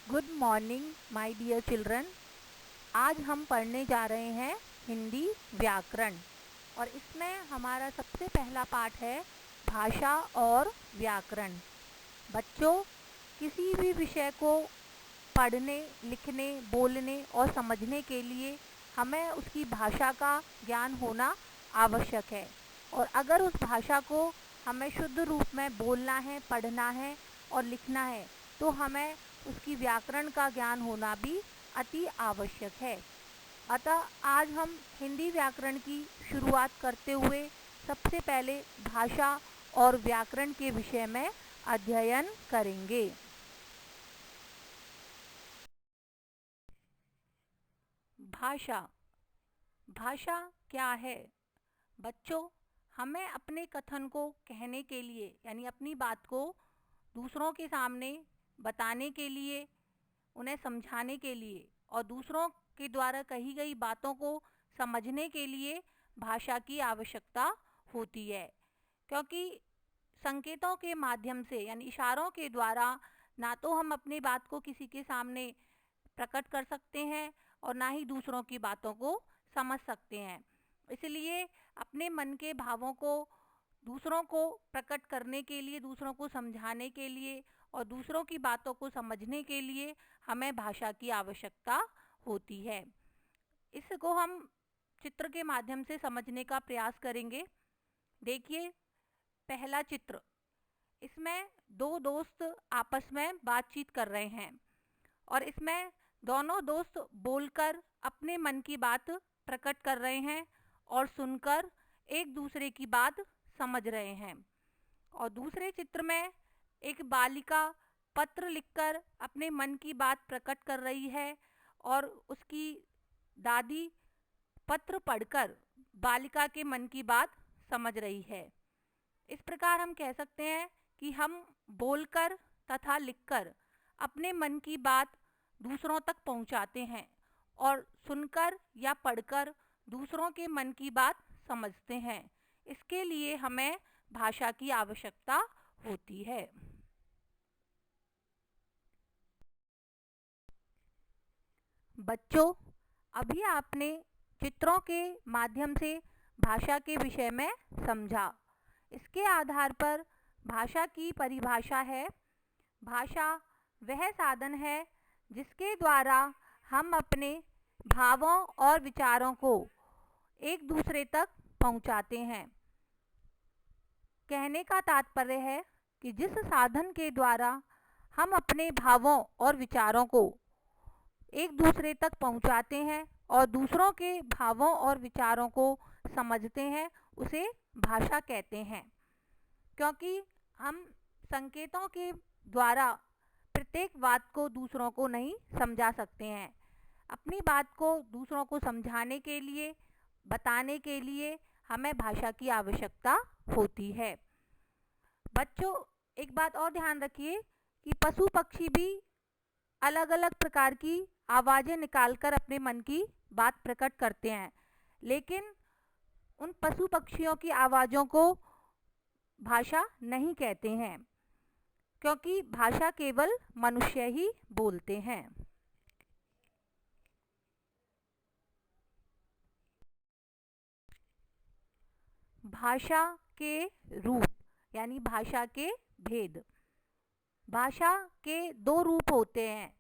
Good morning my dear children. आज हम पढ़ने जा रहे हैं हिंदी व्याकरण और इसमें हमारा सबसे पहला पाठ है भाषा और व्याकरण। बच्चों, किसी भी विषय को पढ़ने, लिखने, बोलने और समझने के लिए हमें उसकी भाषा का ज्ञान होना आवश्यक है। और अगर उस भाषा को हमें शुद्ध रूप में बोलना है, पढ़ना है और लिखना है तो हमें उसकी व्याकरण का ज्ञान होना भी अति आवश्यक है। अतः आज हम हिंदी व्याकरण की शुरुआत करते हुए सबसे पहले भाषा और व्याकरण के विषय में अध्ययन करेंगे। भाषा। भाषा क्या है? बच्चों, हमें अपने कथन को कहने के लिए यानी अपनी बात को दूसरों के सामने बताने के लिए, उन्हें समझाने के लिए और दूसरों के द्वारा कही गई बातों को समझने के लिए भाषा की आवश्यकता होती है। क्योंकि संकेतों के माध्यम से यानी इशारों के द्वारा ना तो हम अपनी बात को किसी के सामने प्रकट कर सकते हैं और ना ही दूसरों की बातों को समझ सकते हैं। इसलिए अपने मन के भावों को दूसरों को प्रकट करने के लिए, दूसरों को समझाने के लिए और दूसरों की बातों को समझने के लिए हमें भाषा की आवश्यकता होती है। इसको हम चित्र के माध्यम से समझने का प्रयास करेंगे। देखिए, पहला चित्र। इसमें दो दोस्त आपस में बातचीत कर रहे हैं और इसमें दोनों दोस्त बोलकर अपने मन की बात प्रकट कर रहे हैं और सुनकर एक दूसरे की बात समझ रहे हैं। और दूसरे चित्र में एक बालिका पत्र लिखकर अपने मन की बात प्रकट कर रही है और उसकी दादी पत्र पढ़कर बालिका के मन की बात समझ रही है। इस प्रकार हम कह सकते हैं कि हम बोलकर तथा लिखकर अपने मन की बात दूसरों तक पहुंचाते हैं और सुनकर या पढ़कर दूसरों के मन की बात समझते हैं। इसके लिए हमें भाषा की आवश्यकता होती है। बच्चों, अभी आपने चित्रों के माध्यम से भाषा के विषय में समझा। इसके आधार पर भाषा की परिभाषा है: भाषा वह साधन है जिसके द्वारा हम अपने भावों और विचारों को एक दूसरे तक पहुंचाते हैं। कहने का तात्पर्य है कि जिस साधन के द्वारा हम अपने भावों और विचारों को एक दूसरे तक पहुंचाते हैं और दूसरों के भावों और विचारों को समझते हैं, उसे भाषा कहते हैं। क्योंकि हम संकेतों के द्वारा प्रत्येक बात को दूसरों को नहीं समझा सकते हैं। अपनी बात को दूसरों को समझाने के लिए, बताने के लिए हमें भाषा की आवश्यकता होती है। बच्चों, एक बात और ध्यान रखिए कि पशु पक्षी भी अलग अलग प्रकार की आवाज़ें निकालकर अपने मन की बात प्रकट करते हैं, लेकिन उन पशु पक्षियों की आवाज़ों को भाषा नहीं कहते हैं, क्योंकि भाषा केवल मनुष्य ही बोलते हैं। भाषा के रूप यानी भाषा के भेद। भाषा के दो रूप होते हैं।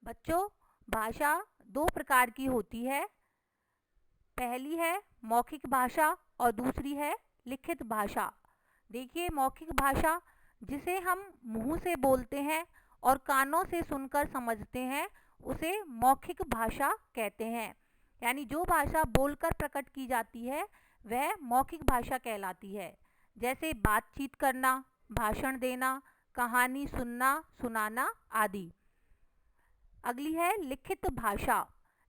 बच्चों, भाषा दो प्रकार की होती है। पहली है मौखिक भाषा और दूसरी है लिखित भाषा। देखिए, मौखिक भाषा जिसे हम मुंह से बोलते हैं और कानों से सुनकर समझते हैं, उसे मौखिक भाषा कहते हैं। यानी जो भाषा बोलकर प्रकट की जाती है वह मौखिक भाषा कहलाती है। जैसे बातचीत करना, भाषण देना, कहानी सुनना, सुनाना आदि। अगली है लिखित भाषा,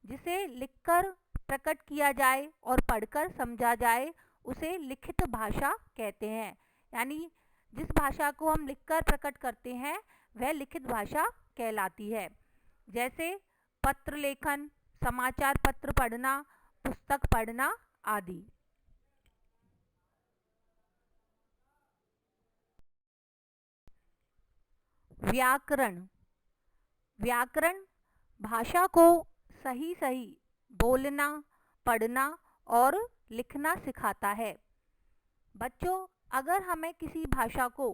जिसे लिखकर प्रकट किया जाए और पढ़कर समझा जाए, उसे लिखित भाषा कहते हैं। यानी जिस भाषा को हम लिखकर प्रकट करते हैं वह लिखित भाषा कहलाती है। जैसे पत्र लेखन, समाचार पत्र पढ़ना, पुस्तक पढ़ना आदि। व्याकरण। व्याकरण भाषा को सही सही बोलना, पढ़ना और लिखना सिखाता है। बच्चों, अगर हमें किसी भाषा को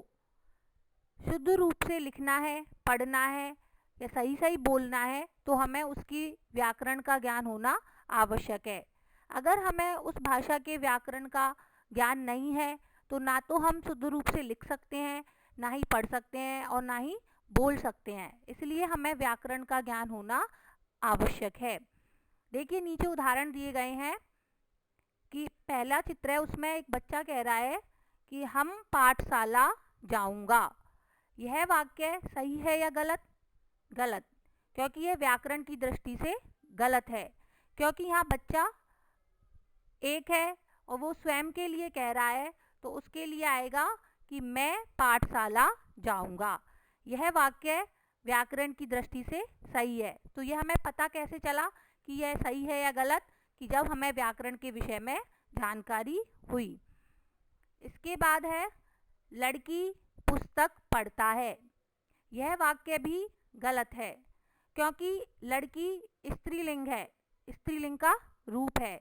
शुद्ध रूप से लिखना है, पढ़ना है या सही सही बोलना है तो हमें उसकी व्याकरण का ज्ञान होना आवश्यक है। अगर हमें उस भाषा के व्याकरण का ज्ञान नहीं है तो ना तो हम शुद्ध रूप से लिख सकते हैं, ना ही पढ़ सकते हैं और ना ही बोल सकते हैं। इसलिए हमें व्याकरण का ज्ञान होना आवश्यक है। देखिए, नीचे उदाहरण दिए गए हैं कि पहला चित्र है, उसमें एक बच्चा कह रहा है कि हम पाठशाला जाऊंगा। यह वाक्य सही है या गलत? गलत, क्योंकि यह व्याकरण की दृष्टि से गलत है। क्योंकि यहाँ बच्चा एक है और वो स्वयं के लिए कह रहा है, तो उसके लिए आएगा कि मैं पाठशाला जाऊंगा। यह वाक्य व्याकरण की दृष्टि से सही है। तो यह हमें पता कैसे चला कि यह सही है या गलत? कि जब हमें व्याकरण के विषय में जानकारी हुई। इसके बाद है लड़की पुस्तक पढ़ता है। यह वाक्य भी गलत है, क्योंकि लड़की स्त्रीलिंग है, स्त्रीलिंग का रूप है,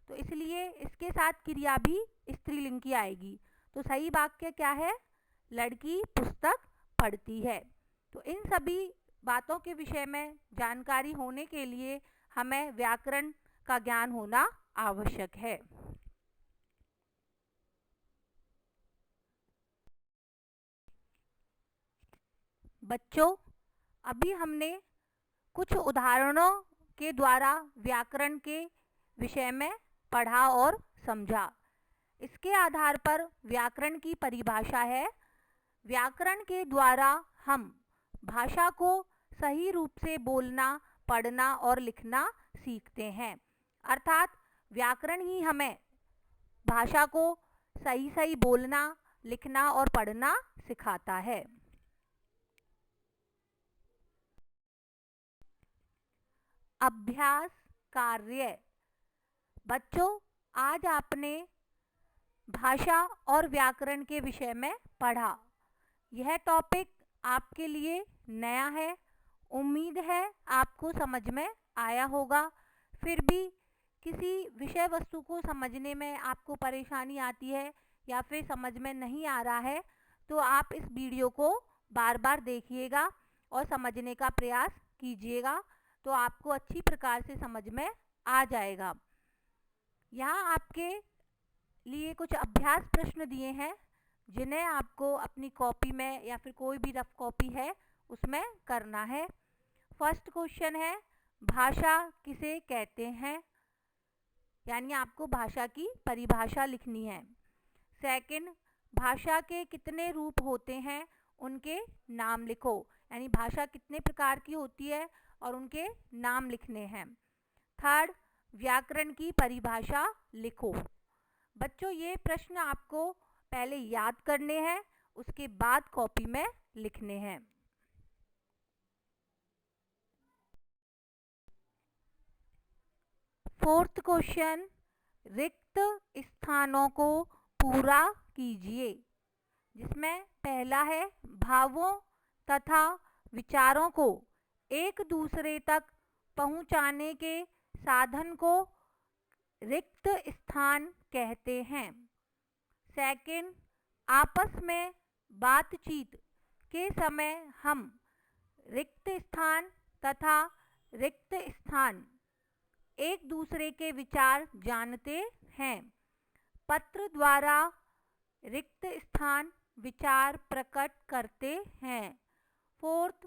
तो इसलिए इसके साथ क्रिया भी स्त्रीलिंग की आएगी। तो सही वाक्य क्या है? लड़की पुस्तक पढ़ती है। तो इन सभी बातों के विषय में जानकारी होने के लिए हमें व्याकरण का ज्ञान होना आवश्यक है। बच्चों, अभी हमने कुछ उदाहरणों के द्वारा व्याकरण के विषय में पढ़ा और समझा। इसके आधार पर व्याकरण की परिभाषा है, व्याकरण के द्वारा हम भाषा को सही रूप से बोलना, पढ़ना और लिखना सीखते हैं। अर्थात व्याकरण ही हमें भाषा को सही सही बोलना, लिखना और पढ़ना सिखाता है। अभ्यास कार्य। बच्चों, आज आपने भाषा और व्याकरण के विषय में पढ़ा। यह टॉपिक आपके लिए नया है। उम्मीद है आपको समझ में आया होगा। फिर भी किसी विषय वस्तु को समझने में आपको परेशानी आती है या फिर समझ में नहीं आ रहा है, तो आप इस वीडियो को बार बार देखिएगा और समझने का प्रयास कीजिएगा, तो आपको अच्छी प्रकार से समझ में आ जाएगा। यहाँ आपके लिए कुछ अभ्यास प्रश्न दिए हैं, जिन्हें आपको अपनी कॉपी में या फिर कोई भी रफ कॉपी है उसमें करना है। फर्स्ट क्वेश्चन है, भाषा किसे कहते हैं? यानी आपको भाषा की परिभाषा लिखनी है। सेकंड, भाषा के कितने रूप होते हैं, उनके नाम लिखो। यानी भाषा कितने प्रकार की होती है और उनके नाम लिखने हैं। थर्ड, व्याकरण की परिभाषा लिखो। बच्चों, ये प्रश्न आपको पहले याद करने हैं, उसके बाद कॉपी में लिखने हैं। फोर्थ क्वेश्चन, रिक्त स्थानों को पूरा कीजिए। जिसमें पहला है, भावों तथा विचारों को एक दूसरे तक पहुंचाने के साधन को रिक्त स्थान कहते हैं। सेकंड, आपस में बातचीत के समय हम रिक्त स्थान तथा रिक्त स्थान एक दूसरे के विचार जानते हैं। पत्र द्वारा रिक्त स्थान विचार प्रकट करते हैं। फोर्थ,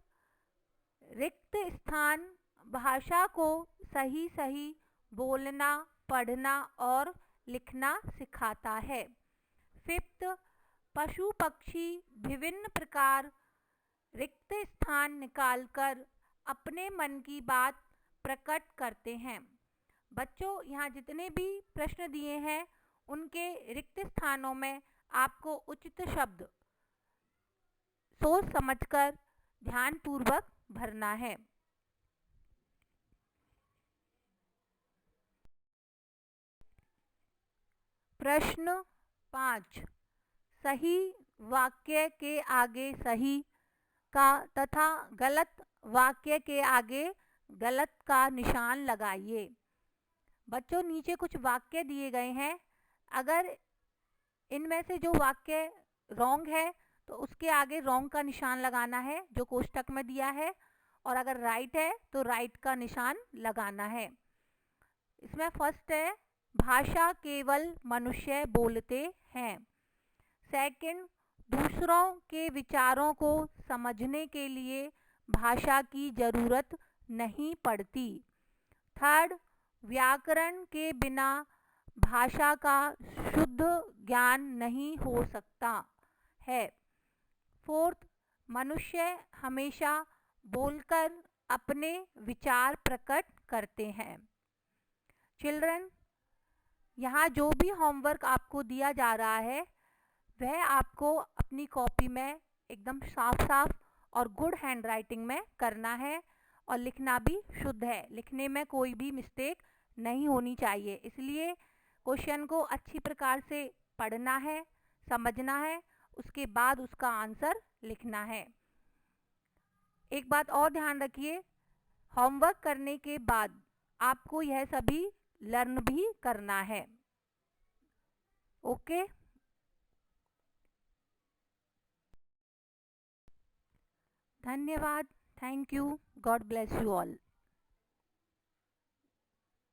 रिक्त स्थान भाषा को सही सही बोलना, पढ़ना और लिखना सिखाता है। फिफ्थ, पशु पक्षी विभिन्न प्रकार रिक्त स्थान निकालकर अपने मन की बात प्रकट करते हैं। बच्चों, यहाँ जितने भी प्रश्न दिए हैं उनके रिक्त स्थानों में आपको उचित शब्द सोच समझकर ध्यानपूर्वक भरना है। प्रश्न 5, सही वाक्य के आगे सही का तथा गलत वाक्य के आगे गलत का निशान लगाइए। बच्चों, नीचे कुछ वाक्य दिए गए हैं। अगर इनमें से जो वाक्य रॉन्ग है तो उसके आगे रॉन्ग का निशान लगाना है जो कोष्टक में दिया है, और अगर राइट है तो राइट का निशान लगाना है। इसमें फर्स्ट है, भाषा केवल मनुष्य बोलते हैं। सेकंड, दूसरों के विचारों को समझने के लिए भाषा की जरूरत नहीं पड़ती। थर्ड, व्याकरण के बिना भाषा का शुद्ध ज्ञान नहीं हो सकता है। फोर्थ, मनुष्य हमेशा बोलकर अपने विचार प्रकट करते हैं। चिल्ड्रन, यहाँ जो भी होमवर्क आपको दिया जा रहा है वह आपको अपनी कॉपी में एकदम साफ साफ और गुड हैंड राइटिंग में करना है, और लिखना भी शुद्ध है। लिखने में कोई भी मिस्टेक नहीं होनी चाहिए। इसलिए क्वेश्चन को अच्छी प्रकार से पढ़ना है, समझना है, उसके बाद उसका आंसर लिखना है। एक बात और ध्यान रखिए, होमवर्क करने के बाद आपको यह सभी लर्न भी करना है। ओके, धन्यवाद। Thank you. God bless you all.